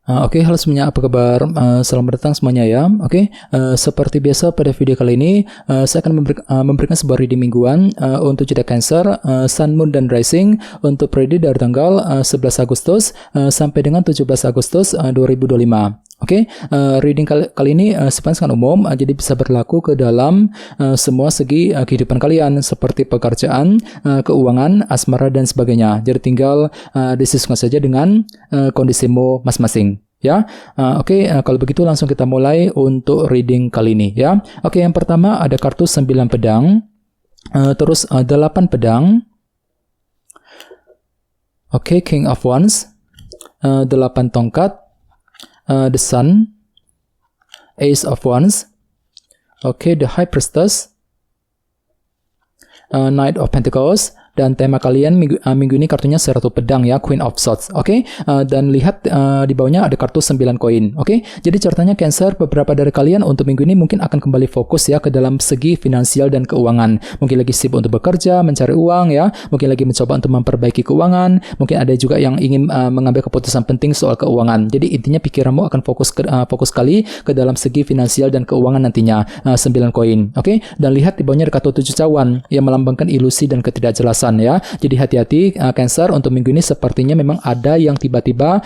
Oke, halo semuanya, apa kabar? Selamat datang semuanya ya. Oke, seperti biasa pada video kali ini, saya akan memberikan sebuah reading mingguan untuk zodiak Cancer, Sun, Moon, dan Rising untuk periode dari tanggal 11 Agustus sampai dengan 17 Agustus 2025. Oke, reading kali ini sebenarnya sangat umum, jadi bisa berlaku ke dalam semua segi kehidupan kalian seperti pekerjaan, keuangan, asmara, dan sebagainya. Jadi tinggal disesuaikan saja dengan kondisimu masing-masing. Ya, oke, kalau begitu langsung kita mulai untuk reading kali ini ya. Oke, yang pertama ada kartu 9 pedang, terus 8 pedang. Oke, King of Wands, 8 tongkat, the Sun, Ace of Wands, oke, the High Priestess, Knight of Pentacles. Dan tema kalian minggu ini kartunya seratu pedang ya, Queen of Swords. Oke, dan lihat di bawahnya ada kartu 9 koin. Oke, jadi ceritanya Cancer, beberapa dari kalian untuk minggu ini mungkin akan kembali fokus ya ke dalam segi finansial dan keuangan. Mungkin lagi sibuk untuk bekerja, mencari uang ya, mungkin lagi mencoba untuk memperbaiki keuangan, mungkin ada juga yang ingin mengambil keputusan penting soal keuangan. Jadi intinya pikiranmu akan fokus sekali ke dalam segi finansial dan keuangan nantinya. 9 koin. Oke, dan lihat di bawahnya ada kartu 7 cawan yang melambangkan ilusi dan ketidakjelasan ya. Jadi hati-hati Cancer, untuk minggu ini sepertinya memang ada yang tiba-tiba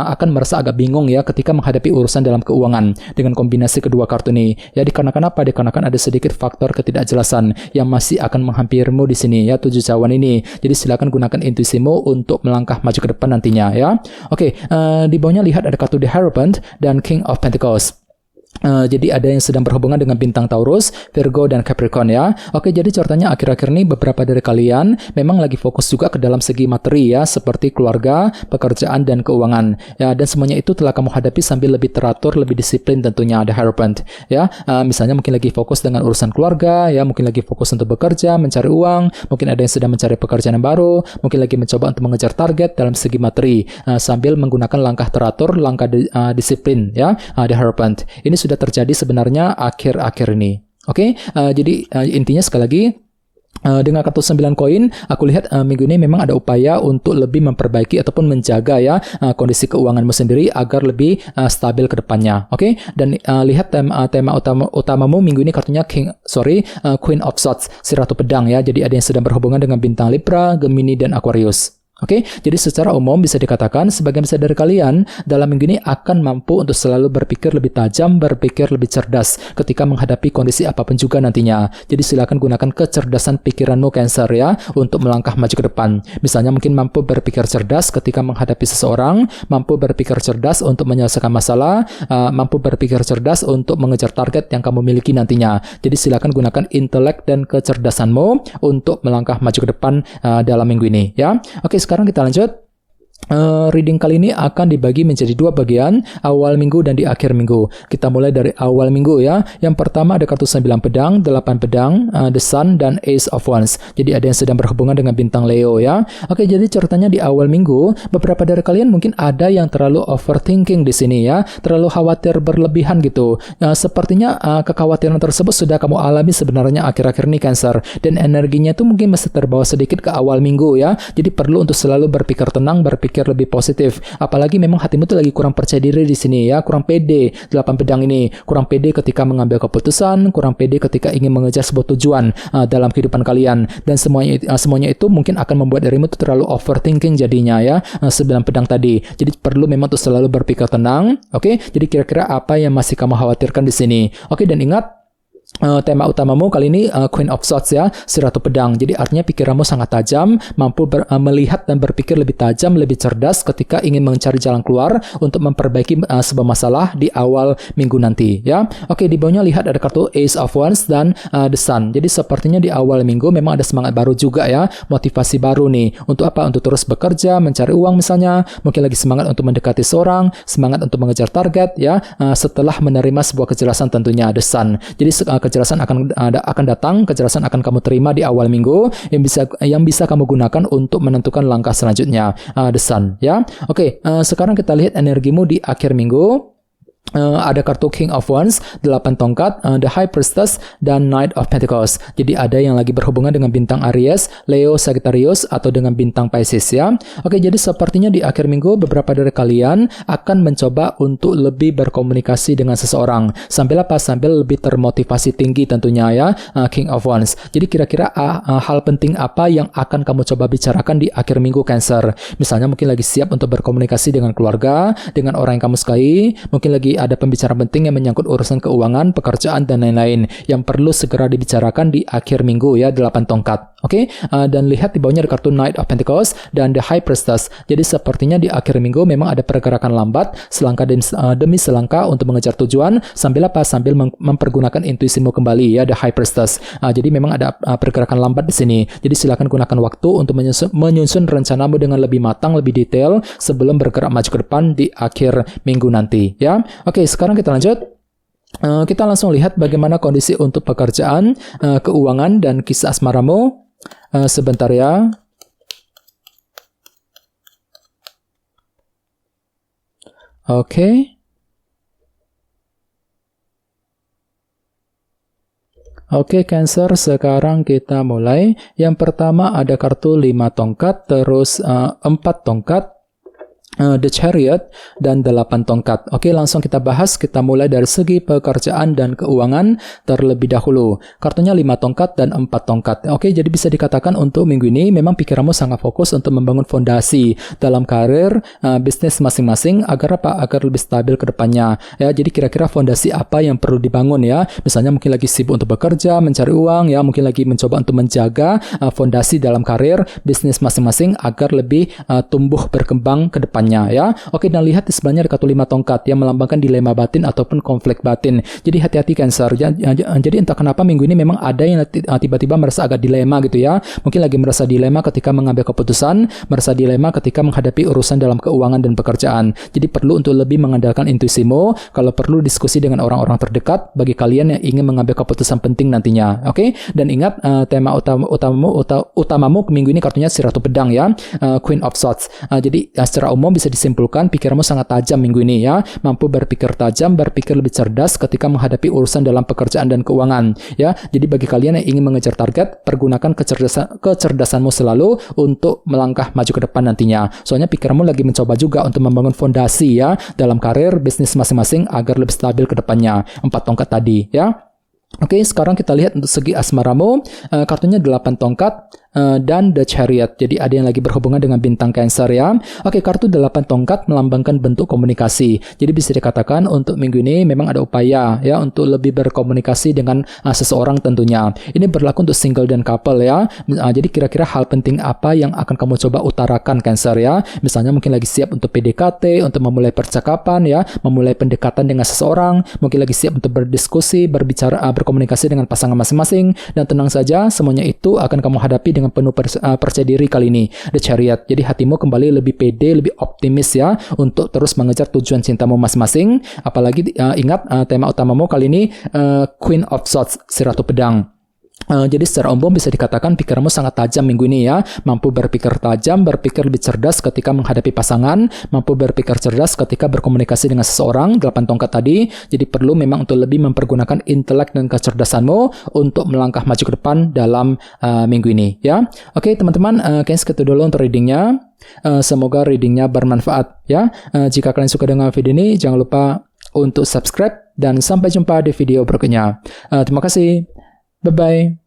akan merasa agak bingung ya ketika menghadapi urusan dalam keuangan dengan kombinasi kedua kartu ini. Ya, dikarenakan apa? Dikarenakan ada sedikit faktor ketidakjelasan yang masih akan menghampirimu di sini ya, 7 cawan ini. Jadi silakan gunakan intuisimu untuk melangkah maju ke depan nantinya ya. Oke, di bawahnya lihat ada kartu The Hierophant dan King of Pentacles. Jadi ada yang sedang berhubungan dengan bintang Taurus, Virgo, dan Capricorn ya. Oke, jadi ceritanya akhir-akhir ini beberapa dari kalian memang lagi fokus juga ke dalam segi materi ya, seperti keluarga, pekerjaan, dan keuangan ya. Dan semuanya itu telah kamu hadapi sambil lebih teratur, lebih disiplin tentunya, ada Hierophant ya. Misalnya mungkin lagi fokus dengan urusan keluarga ya, mungkin lagi fokus untuk bekerja, mencari uang, mungkin ada yang sedang mencari pekerjaan yang baru, mungkin lagi mencoba untuk mengejar target dalam segi materi sambil menggunakan langkah teratur, langkah disiplin ya, ada Hierophant. Ini sudah terjadi sebenarnya akhir-akhir ini. Oke, jadi intinya sekali lagi dengan kartu 9 koin, aku lihat minggu ini memang ada upaya untuk lebih memperbaiki ataupun menjaga ya kondisi keuanganmu sendiri agar lebih stabil ke depannya. Oke, dan lihat tema utamamu minggu ini kartunya Queen of Swords, si ratu pedang ya. Jadi ada yang sedang berhubungan dengan bintang Libra, Gemini, dan Aquarius. Oke, jadi secara umum bisa dikatakan sebagian besar dari kalian dalam minggu ini akan mampu untuk selalu berpikir lebih tajam, berpikir lebih cerdas ketika menghadapi kondisi apapun juga nantinya. Jadi silakan gunakan kecerdasan pikiranmu Cancer ya untuk melangkah maju ke depan. Misalnya mungkin mampu berpikir cerdas ketika menghadapi seseorang, mampu berpikir cerdas untuk menyelesaikan masalah, mampu berpikir cerdas untuk mengejar target yang kamu miliki nantinya. Jadi silakan gunakan intelek dan kecerdasanmu untuk melangkah maju ke depan dalam minggu ini ya. Oke, sekarang kita lanjut. Reading kali ini akan dibagi menjadi 2 bagian, awal minggu dan di akhir minggu. Kita mulai dari awal minggu ya. Yang pertama ada kartu 9 pedang, 8 pedang, the Sun, dan Ace of Wands. Jadi ada yang sedang berhubungan dengan bintang Leo ya. Oke, jadi ceritanya di awal minggu, beberapa dari kalian mungkin ada yang terlalu overthinking di sini ya, terlalu khawatir berlebihan gitu. Sepertinya kekhawatiran tersebut sudah kamu alami sebenarnya akhir-akhir ini Cancer, dan energinya itu mungkin masih terbawa sedikit ke awal minggu ya. Jadi perlu untuk selalu berpikir tenang, berpikir lebih positif. Apalagi memang hatimu tuh lagi kurang percaya diri di sini ya, kurang pede. 8 pedang ini kurang pede ketika mengambil keputusan, kurang pede ketika ingin mengejar sebuah tujuan dalam kehidupan kalian, dan semuanya itu mungkin akan membuat dirimu tuh terlalu overthinking jadinya ya. 9 pedang tadi. Jadi perlu memang tuh selalu berpikir tenang. Oke, jadi kira-kira apa yang masih kamu khawatirkan di sini? Oke, dan ingat tema utamamu kali ini Queen of Swords ya, si ratu pedang. Jadi artinya pikiranmu sangat tajam, mampu melihat dan berpikir lebih tajam, lebih cerdas ketika ingin mencari jalan keluar untuk memperbaiki sebuah masalah di awal minggu nanti ya. Oke, di bawahnya lihat ada kartu Ace of Wands dan the Sun. Jadi sepertinya di awal minggu memang ada semangat baru juga ya, motivasi baru nih. Untuk apa? Untuk terus bekerja, mencari uang misalnya, mungkin lagi semangat untuk mendekati seorang, semangat untuk mengejar target ya, setelah menerima sebuah kejelasan tentunya, the Sun. Jadi kejelasan akan datang, kejelasan akan kamu terima di awal minggu yang bisa kamu gunakan untuk menentukan langkah selanjutnya, the Sun ya. Oke, sekarang kita lihat energimu di akhir minggu. ada kartu King of Wands, 8 tongkat, The High Priestess, dan Knight of Pentacles. Jadi ada yang lagi berhubungan dengan bintang Aries, Leo, Sagittarius, atau dengan bintang Pisces ya. Oke, jadi sepertinya di akhir minggu beberapa dari kalian akan mencoba untuk lebih berkomunikasi dengan seseorang. Sambil apa? Sambil lebih termotivasi tinggi tentunya ya, King of Wands. Jadi kira-kira hal penting apa yang akan kamu coba bicarakan di akhir minggu Cancer? Misalnya mungkin lagi siap untuk berkomunikasi dengan keluarga, dengan orang yang kamu sukai, mungkin lagi ada pembicaraan penting yang menyangkut urusan keuangan, pekerjaan, dan lain-lain yang perlu segera dibicarakan di akhir minggu ya, 8 tongkat. Oke, dan lihat di bawahnya ada kartu Knight of Pentacles dan The High Priestess. Jadi sepertinya di akhir minggu memang ada pergerakan lambat, selangkah demi selangkah untuk mengejar tujuan, sambil apa? Sambil mempergunakan intuisimu kembali ya, The High Priestess. Jadi memang ada pergerakan lambat di sini. Jadi silakan gunakan waktu untuk menyusun rencanamu dengan lebih matang, lebih detail sebelum bergerak maju ke depan di akhir minggu nanti ya. Oke, sekarang kita lanjut. Kita langsung lihat bagaimana kondisi untuk pekerjaan, keuangan, dan kisah asmaramu. Sebentar ya. Oke. Oke, Cancer, sekarang kita mulai. Yang pertama ada kartu 5 tongkat, terus 4 tongkat, The Chariot, dan 8 tongkat. Oke, langsung kita bahas. Kita mulai dari segi pekerjaan dan keuangan terlebih dahulu. Kartunya 5 tongkat dan 4 tongkat. Oke, jadi bisa dikatakan untuk minggu ini memang pikiranmu sangat fokus untuk membangun fondasi dalam karir, bisnis masing-masing agar apa? Agar lebih stabil ke depannya. Ya, jadi kira-kira fondasi apa yang perlu dibangun ya? Misalnya mungkin lagi sibuk untuk bekerja, mencari uang ya, mungkin lagi mencoba untuk menjaga fondasi dalam karir, bisnis masing-masing agar lebih tumbuh berkembang ke depannya. Ya. Oke, dan lihat di sebelahnya ada kartu 5 tongkat yang melambangkan dilema batin ataupun konflik batin. Jadi hati-hati Cancer. Jadi entah kenapa minggu ini memang ada yang tiba-tiba merasa agak dilema gitu ya. Mungkin lagi merasa dilema ketika mengambil keputusan, merasa dilema ketika menghadapi urusan dalam keuangan dan pekerjaan. Jadi perlu untuk lebih mengandalkan intuisimu. Kalau perlu diskusi dengan orang-orang terdekat bagi kalian yang ingin mengambil keputusan penting nantinya. Oke, dan ingat tema utamamu minggu ini kartunya si Ratu Pedang ya, Queen of Swords. Jadi secara umum bisa disimpulkan pikiranmu sangat tajam minggu ini ya, mampu berpikir tajam, berpikir lebih cerdas ketika menghadapi urusan dalam pekerjaan dan keuangan ya. Jadi bagi kalian yang ingin mengejar target, pergunakan kecerdasanmu selalu untuk melangkah maju ke depan nantinya. Soalnya pikiranmu lagi mencoba juga untuk membangun fondasi ya dalam karir, bisnis masing-masing agar lebih stabil ke depannya. 4 tongkat tadi ya. Oke, sekarang kita lihat untuk segi asmaramu. Kartunya 8 tongkat dan The Chariot. Jadi ada yang lagi berhubungan dengan bintang Cancer ya. Oke, kartu 8 tongkat melambangkan bentuk komunikasi. Jadi bisa dikatakan untuk minggu ini memang ada upaya ya untuk lebih berkomunikasi dengan seseorang tentunya. Ini berlaku untuk single dan couple ya. Jadi kira-kira hal penting apa yang akan kamu coba utarakan Cancer ya. Misalnya mungkin lagi siap untuk PDKT, untuk memulai percakapan ya, memulai pendekatan dengan seseorang, mungkin lagi siap untuk berdiskusi, berkomunikasi dengan pasangan masing-masing, dan tenang saja, semuanya itu akan kamu hadapi dengan penuh percaya diri kali ini, The Chariot. Jadi hatimu kembali lebih pede, lebih optimis ya untuk terus mengejar tujuan cintamu masing-masing. Apalagi ingat tema utamamu kali ini Queen of Swords, si Ratu Pedang. Jadi secara umum bisa dikatakan pikiranmu sangat tajam minggu ini ya, mampu berpikir tajam, berpikir lebih cerdas ketika menghadapi pasangan, mampu berpikir cerdas ketika berkomunikasi dengan seseorang, 8 tongkat tadi. Jadi perlu memang untuk lebih mempergunakan intelek dan kecerdasanmu untuk melangkah maju ke depan dalam minggu ini ya. Oke teman-teman, kayaknya segitu dulu untuk readingnya. Semoga readingnya bermanfaat ya. Jika kalian suka dengan video ini, jangan lupa untuk subscribe dan sampai jumpa di video berikutnya. Terima kasih. Bye-bye.